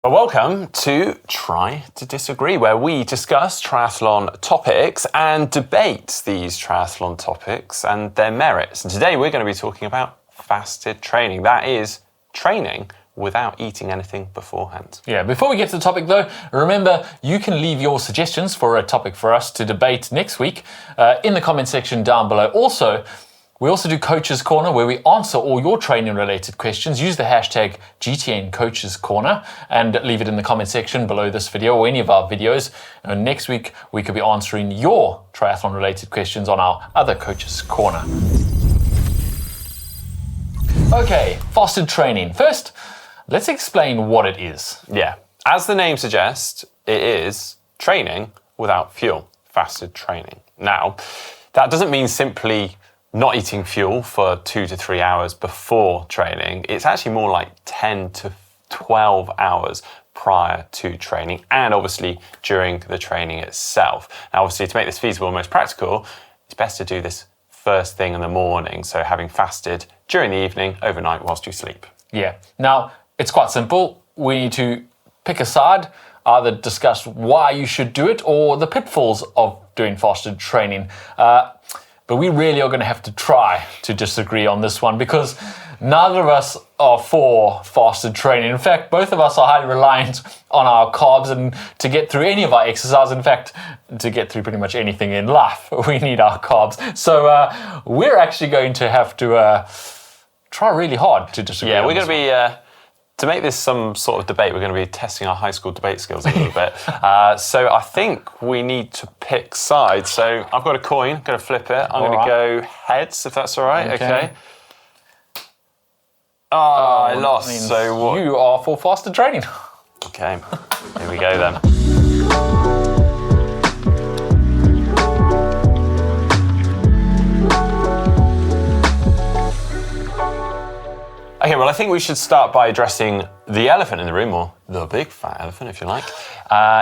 Well, welcome to Try to Disagree, where we discuss triathlon topics and debate these triathlon topics and their merits. And today we're going to be talking about fasted training. That is training without eating anything beforehand. Yeah, before we get to the topic though, remember you can leave your suggestions for a topic for us to debate next week in the comment section down below. We also do Coach's Corner, where we answer all your training-related questions. Use the hashtag GTN Coach's Corner and leave it in the comment section below this video or any of our videos. And next week, we could be answering your triathlon-related questions on our other Coach's Corner. Okay, fasted training. First, let's explain what it is. Yeah, as the name suggests, it is training without fuel, fasted training. Now, that doesn't mean simply not eating fuel for 2 to 3 hours before training. It's actually more like 10 to 12 hours prior to training, and obviously during the training itself. Now, obviously, to make this feasible and most practical, it's best to do this first thing in the morning, so having fasted during the evening, overnight, whilst you sleep. Yeah. Now, it's quite simple. We need to pick a side, either discuss why you should do it or the pitfalls of doing fasted training. But we really are going to have to try to disagree on this one because neither of us are for fasted training. In fact, both of us are highly reliant on our carbs and to get through any of our exercise. In fact, to get through pretty much anything in life, we need our carbs. So we're actually going to have to try really hard to disagree. Yeah, we're going to be... To make this some sort of debate, we're going to be testing our high school debate skills a little bit. So I think we need to pick sides. So I've got a coin, I'm going to flip it. I'm going to go heads, if that's all right. Okay. I lost. So what? You are for fasted training. Okay, here we go then. Okay, well, I think we should start by addressing the elephant in the room, or the big fat elephant, if you like,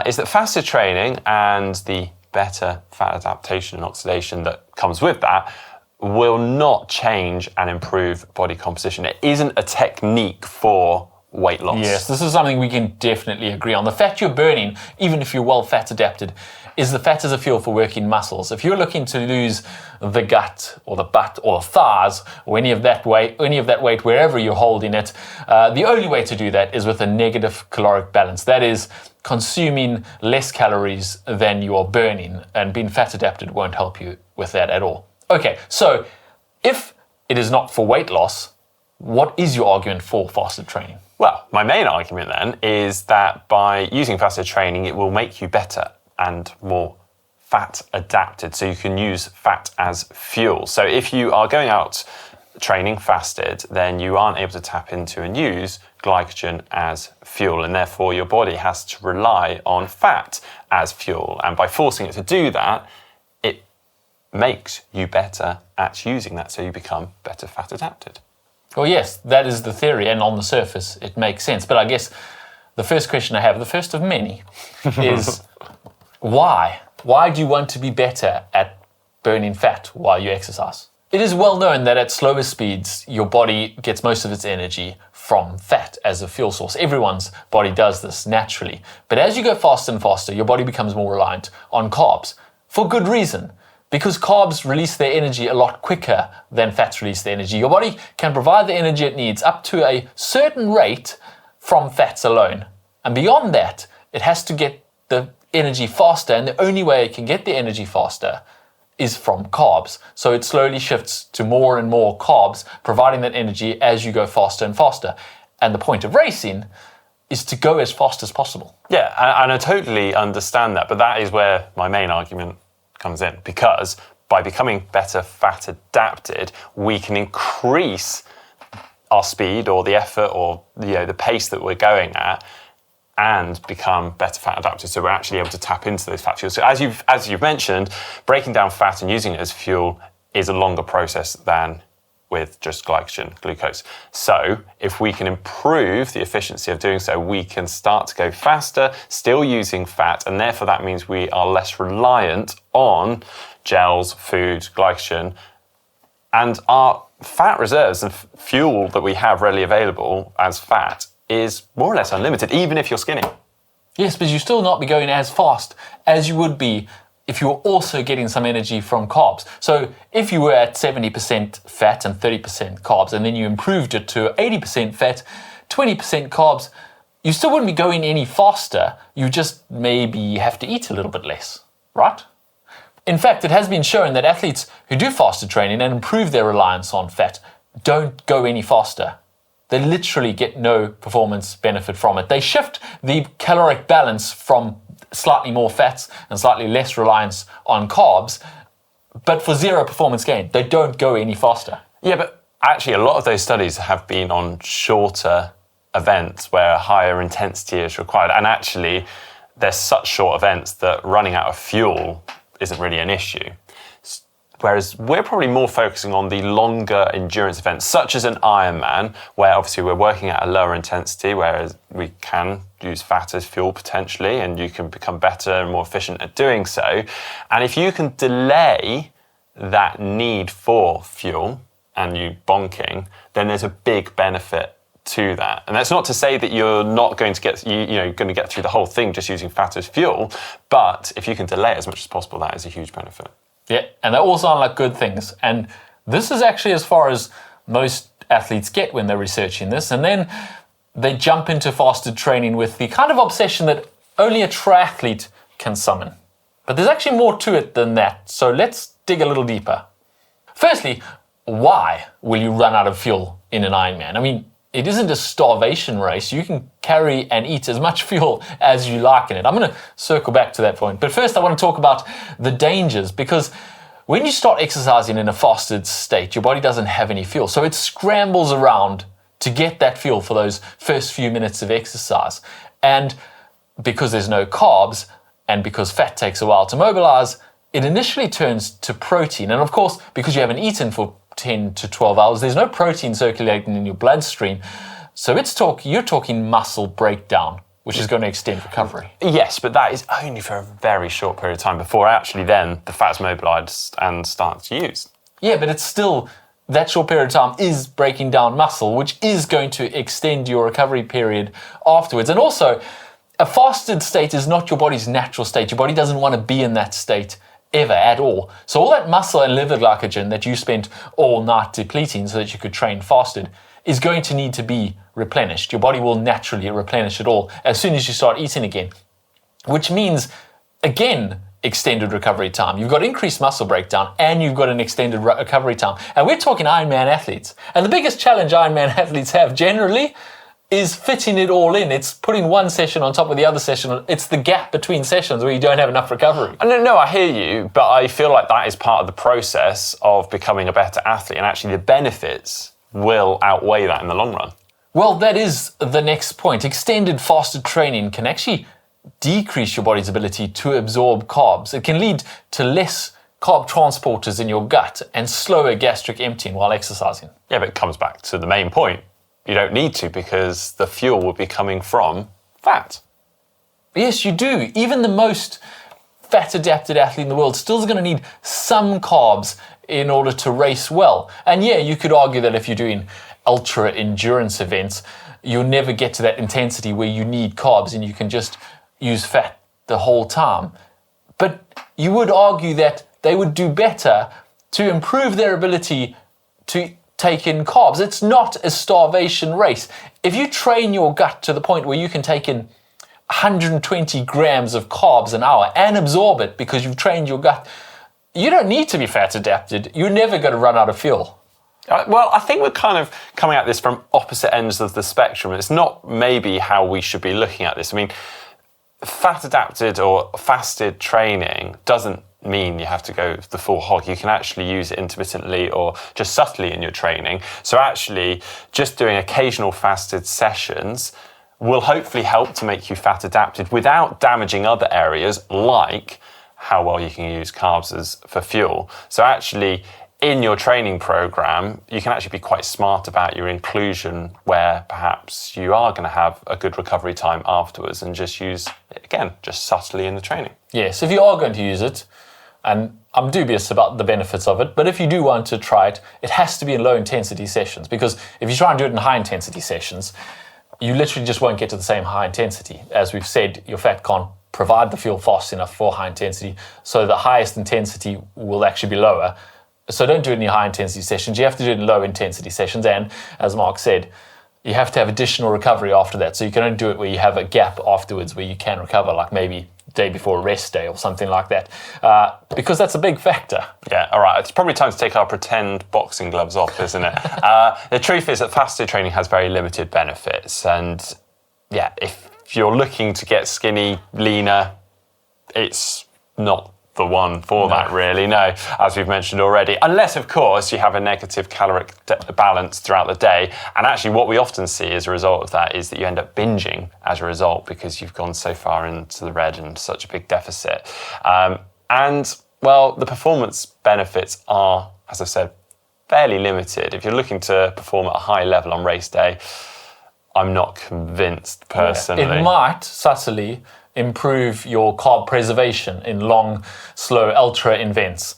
is that fasted training and the better fat adaptation and oxidation that comes with that will not change and improve body composition. It isn't a technique for weight loss. Yes, this is something we can definitely agree on. The fat you're burning, even if you're well fat adapted, is the fat as a fuel for working muscles. If you're looking to lose the gut or the butt or the thighs or any of that weight wherever you're holding it, the only way to do that is with a negative caloric balance. That is consuming less calories than you are burning, and being fat adapted won't help you with that at all. Okay, so if it is not for weight loss, what is your argument for fasted training? Well, my main argument then is that by using fasted training, it will make you better and more fat adapted, so you can use fat as fuel. So if you are going out training fasted, then you aren't able to tap into and use glycogen as fuel, and therefore your body has to rely on fat as fuel. And by forcing it to do that, it makes you better at using that, so you become better fat adapted. Well, yes, that is the theory, and on the surface it makes sense. But I guess the first question I have, the first of many, is why? Why do you want to be better at burning fat while you exercise? It is well known that at slower speeds, your body gets most of its energy from fat as a fuel source. Everyone's body does this naturally. But as you go faster and faster, your body becomes more reliant on carbs, for good reason. Because carbs release their energy a lot quicker than fats release their energy. Your body can provide the energy it needs up to a certain rate from fats alone. And beyond that, it has to get the energy faster, and the only way it can get the energy faster is from carbs. So it slowly shifts to more and more carbs, providing that energy as you go faster and faster. And the point of racing is to go as fast as possible. Yeah, and I totally understand that, but that is where my main argument comes in, because by becoming better fat adapted, we can increase our speed or the effort or the pace that we're going at, and become better fat adapted. So we're actually able to tap into those fat fuels. So as you've mentioned, breaking down fat and using it as fuel is a longer process than with just glucose. So if we can improve the efficiency of doing so, we can start to go faster, still using fat, and therefore that means we are less reliant on gels, food, glycogen, and our fat reserves and fuel that we have readily available as fat is more or less unlimited, even if you're skinny. Yes, but you still not be going as fast as you would be if you were also getting some energy from carbs. So if you were at 70% fat and 30% carbs, and then you improved it to 80% fat, 20% carbs, you still wouldn't be going any faster. You just maybe have to eat a little bit less, right? In fact, it has been shown that athletes who do fasted training and improve their reliance on fat don't go any faster. They literally get no performance benefit from it. They shift the caloric balance from slightly more fats and slightly less reliance on carbs, but for zero performance gain. They don't go any faster. Yeah, but actually a lot of those studies have been on shorter events where higher intensity is required. And actually, there's such short events that running out of fuel isn't really an issue. Whereas we're probably more focusing on the longer endurance events, such as an Ironman, where obviously we're working at a lower intensity, whereas we can use fat as fuel potentially, and you can become better and more efficient at doing so. And if you can delay that need for fuel and you bonking, then there's a big benefit to that. And that's not to say that you're not going to get, going to get through the whole thing just using fat as fuel, but if you can delay it as much as possible, that is a huge benefit. Yeah, and they all sound like good things. And this is actually as far as most athletes get when they're researching this. And then they jump into fasted training with the kind of obsession that only a triathlete can summon. But there's actually more to it than that. So let's dig a little deeper. Firstly, why will you run out of fuel in an Ironman? I mean, it isn't a starvation race. You can carry and eat as much fuel as you like in it. I'm going to circle back to that point. But first, I want to talk about the dangers, because when you start exercising in a fasted state, your body doesn't have any fuel. So it scrambles around to get that fuel for those first few minutes of exercise. And because there's no carbs and because fat takes a while to mobilize, it initially turns to protein. And of course, because you haven't eaten for 10 to 12 hours, there's no protein circulating in your bloodstream. So you're talking muscle breakdown, which is going to extend recovery. Yes, but that is only for a very short period of time before actually then the fat's mobilized and starts to use. Yeah, but it's still, that short period of time is breaking down muscle, which is going to extend your recovery period afterwards. And also, a fasted state is not your body's natural state. Your body doesn't want to be in that state ever at all. So all that muscle and liver glycogen that you spent all night depleting so that you could train fasted is going to need to be replenished. Your body will naturally replenish it all as soon as you start eating again, which means, again, extended recovery time. You've got increased muscle breakdown and you've got an extended recovery time. And we're talking Ironman athletes. And the biggest challenge Ironman athletes have generally is fitting it all in. It's putting one session on top of the other session. It's the gap between sessions where you don't have enough recovery. No, I hear you, but I feel like that is part of the process of becoming a better athlete, and actually the benefits will outweigh that in the long run. Well, that is the next point. Extended fasted training can actually decrease your body's ability to absorb carbs. It can lead to less carb transporters in your gut and slower gastric emptying while exercising. Yeah, but it comes back to the main point. You don't need to, because the fuel will be coming from fat. Yes, you do. Even the most fat-adapted athlete in the world still is going to need some carbs in order to race well. And yeah, you could argue that if you're doing ultra endurance events, you'll never get to that intensity where you need carbs and you can just use fat the whole time. But you would argue that they would do better to improve their ability to take in carbs. It's not a starvation race. If you train your gut to the point where you can take in 120 grams of carbs an hour and absorb it because you've trained your gut, you don't need to be fat adapted. You're never going to run out of fuel. Well, I think we're kind of coming at this from opposite ends of the spectrum. It's not maybe how we should be looking at this. I mean, fat adapted or fasted training doesn't mean you have to go the full hog. You can actually use it intermittently or just subtly in your training. So actually, just doing occasional fasted sessions will hopefully help to make you fat adapted without damaging other areas, like how well you can use carbs as for fuel. So actually, in your training program, you can actually be quite smart about your inclusion, where perhaps you are going to have a good recovery time afterwards, and just use it again, just subtly in the training. Yes, if you are going to use it, and I'm dubious about the benefits of it, but if you do want to try it, it has to be in low intensity sessions, because if you try and do it in high intensity sessions, you literally just won't get to the same high intensity. As we've said, your fat can't provide the fuel fast enough for high intensity, so the highest intensity will actually be lower. So don't do it in your high intensity sessions. You have to do it in low intensity sessions. And as Mark said, you have to have additional recovery after that. So you can only do it where you have a gap afterwards where you can recover, like maybe day before a rest day or something like that, because that's a big factor. Yeah, all right. It's probably time to take our pretend boxing gloves off, isn't it? The truth is that fasted training has very limited benefits. And yeah, if you're looking to get skinny, leaner, it's not the one for that, really. No, as we've mentioned already, unless of course you have a negative caloric balance throughout the day. And actually what we often see as a result of that is that you end up binging as a result, because you've gone so far into the red and such a big deficit. And well, the performance benefits are, as I said, fairly limited. If you're looking to perform at a high level on race day, I'm not convinced personally. It might subtly improve your carb preservation in long, slow, ultra events,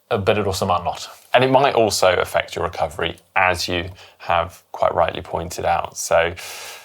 but it also might not. And it might also affect your recovery, as you have quite rightly pointed out. So,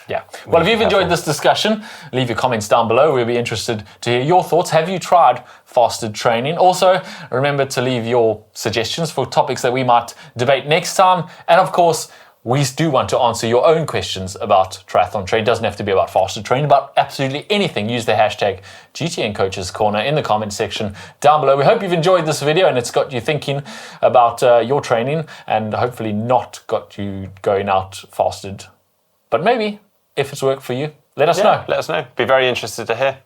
yeah. Well, if you've enjoyed this discussion, leave your comments down below. We'll be interested to hear your thoughts. Have you tried fasted training? Also, remember to leave your suggestions for topics that we might debate next time. And of course, we do want to answer your own questions about triathlon training. It doesn't have to be about fasted training, but absolutely anything. Use the hashtag GTN Coaches Corner in the comment section down below. We hope you've enjoyed this video and it's got you thinking about your training, and hopefully not got you going out fasted. But maybe, if it's worked for you, let us know. Let us know. Be very interested to hear.